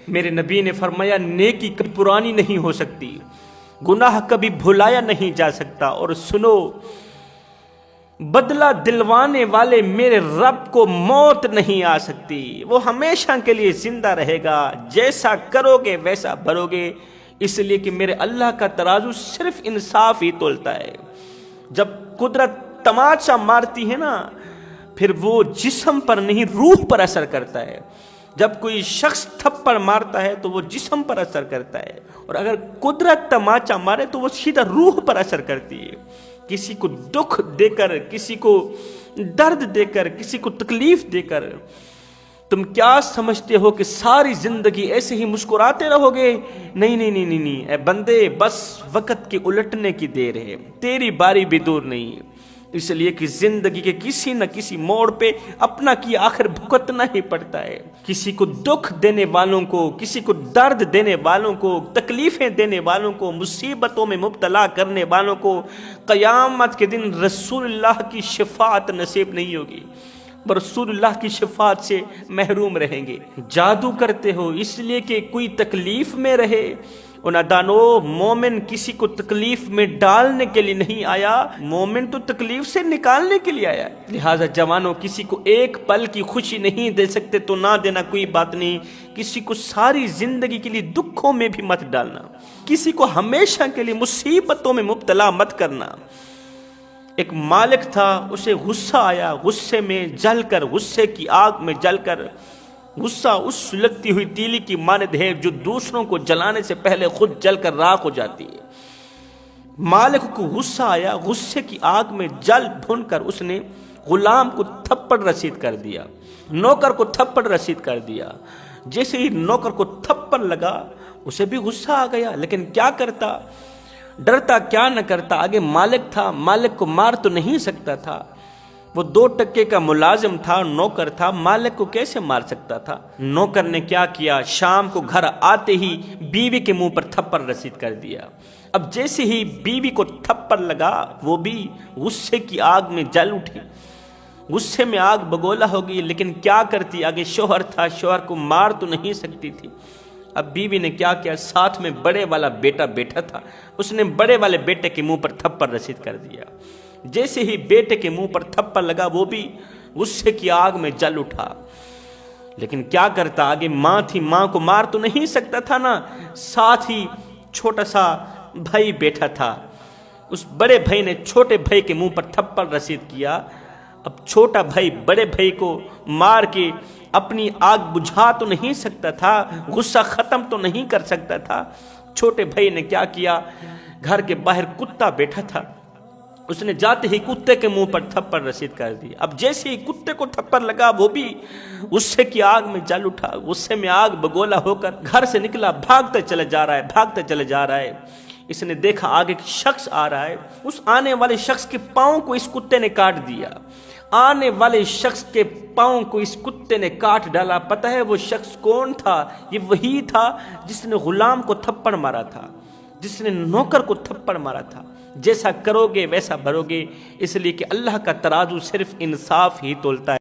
میرے نبی نے فرمایا نیکی کبھی پرانی نہیں ہو سکتی، گناہ کبھی بھلایا نہیں جا سکتا، اور سنو بدلہ دلوانے والے میرے رب کو موت نہیں آ سکتی، وہ ہمیشہ کے لیے زندہ رہے گا، جیسا کرو گے ویسا بھرو گے، اس لیے کہ میرے اللہ کا ترازو صرف انصاف ہی تولتا ہے۔ جب قدرت تماچا مارتی ہے نا، پھر وہ جسم پر نہیں روح پر اثر کرتا ہے۔ جب کوئی شخص تھپڑ مارتا ہے تو وہ جسم پر اثر کرتا ہے، اور اگر قدرت تماچا مارے تو وہ سیدھا روح پر اثر کرتی ہے۔ کسی کو دکھ دے کر، کسی کو درد دے کر، کسی کو تکلیف دے کر تم کیا سمجھتے ہو کہ ساری زندگی ایسے ہی مسکراتے رہو گے؟ نہیں نہیں نہیں نہیں اے بندے، بس وقت کے الٹنے کی دیر ہے، تیری باری بھی دور نہیں ہے، اس لیے کہ زندگی کے کسی نہ کسی موڑ پہ اپنا کی آخر بھگتنا ہی پڑتا ہے۔ کسی کو دکھ دینے والوں کو، کسی کو درد دینے والوں کو، تکلیفیں دینے والوں کو، مصیبتوں میں مبتلا کرنے والوں کو قیامت کے دن رسول اللہ کی شفاعت نصیب نہیں ہوگی، رسول اللہ کی شفاعت سے محروم رہیں گے۔ جادو کرتے ہو اس لیے کہ کوئی تکلیف میں رہے، نادانو، مومن کسی کو تکلیف میں ڈالنے کے لیے نہیں آیا، مومن تو تکلیف سے نکالنے کے لیے آیا۔ لہٰذا جوانوں، کسی کو ایک پل کی خوشی نہیں دے سکتے تو نہ دینا، کوئی بات نہیں، کسی کو ساری زندگی کے لیے دکھوں میں بھی مت ڈالنا، کسی کو ہمیشہ کے لیے مصیبتوں میں مبتلا مت کرنا۔ ایک مالک تھا، اسے غصہ آیا، غصے میں جل کر، غصے کی آگ میں جل کر، غصہ اس سلگتی ہوئی تیلی کی مانند ہے جو دوسروں کو جلانے سے پہلے خود جل کر راکھ ہو جاتی ہے۔ مالک کو غصہ آیا، غصے کی آگ میں جل بھن کر اس نے غلام کو تھپڑ رسید کر دیا، نوکر کو تھپڑ رسید کر دیا۔ جیسے ہی نوکر کو تھپڑ لگا اسے بھی غصہ آ گیا، لیکن کیا کرتا، ڈرتا کیا نہ کرتا، آگے مالک تھا، مالک کو مار تو نہیں سکتا تھا، وہ 2 ٹکے کا ملازم تھا، نوکر تھا، مالک کو کیسے مار سکتا تھا؟ نوکر نے کیا کیا، شام کو گھر آتے ہی بیوی کے منہ پر تھپڑ رسید کر دیا۔ اب جیسے ہی بیوی کو تھپڑ لگا وہ بھی غصے کی آگ میں جل اٹھی، غصے میں آگ بگولا ہو گئی، لیکن کیا کرتی، آگے شوہر تھا، شوہر کو مار تو نہیں سکتی تھی۔ اب بیوی نے کیا کیا، ساتھ میں بڑے والا بیٹا بیٹھا تھا، اس نے بڑے والے بیٹے کے منہ پر تھپڑ رسید کر دیا۔ جیسے ہی بیٹے کے منہ پر تھپڑ لگا وہ بھی غصے کی آگ میں جل اٹھا، لیکن کیا کرتا، آگے ماں تھی، ماں کو مار تو نہیں سکتا تھا نا، ساتھ ہی چھوٹا سا بھائی بیٹھا تھا، اس بڑے بھائی نے چھوٹے بھائی کے منہ پر تھپڑ رسید کیا۔ اب چھوٹا بھائی بڑے بھائی کو مار کے اپنی آگ بجھا تو نہیں سکتا تھا، غصہ ختم تو نہیں کر سکتا تھا۔ چھوٹے بھائی نے کیا کیا، گھر کے باہر کتا بیٹھا تھا، اس نے جاتے ہی کتے کے منہ پر تھپڑ رسید کر دی۔ اب جیسے ہی کتے کو تھپڑ لگا وہ بھی غصے کی آگ میں جل اٹھا، غصے میں آگ بگولا ہو کر گھر سے نکلا، بھاگتے چلے جا رہا ہے، بھاگتے چلے جا رہا ہے۔ اس نے دیکھا آگے ایک شخص آ رہا ہے، اس آنے والے شخص کے پاؤں کو اس کتے نے کاٹ دیا، آنے والے شخص کے پاؤں کو اس کتے نے کاٹ ڈالا۔ پتہ ہے وہ شخص کون تھا؟ یہ وہی تھا جس نے غلام کو تھپڑ مارا تھا، جس نے نوکر کو تھپڑ مارا تھا۔ جیسا کرو گے ویسا بھرو گے، اس لیے کہ اللہ کا ترازو صرف انصاف ہی تولتا ہے۔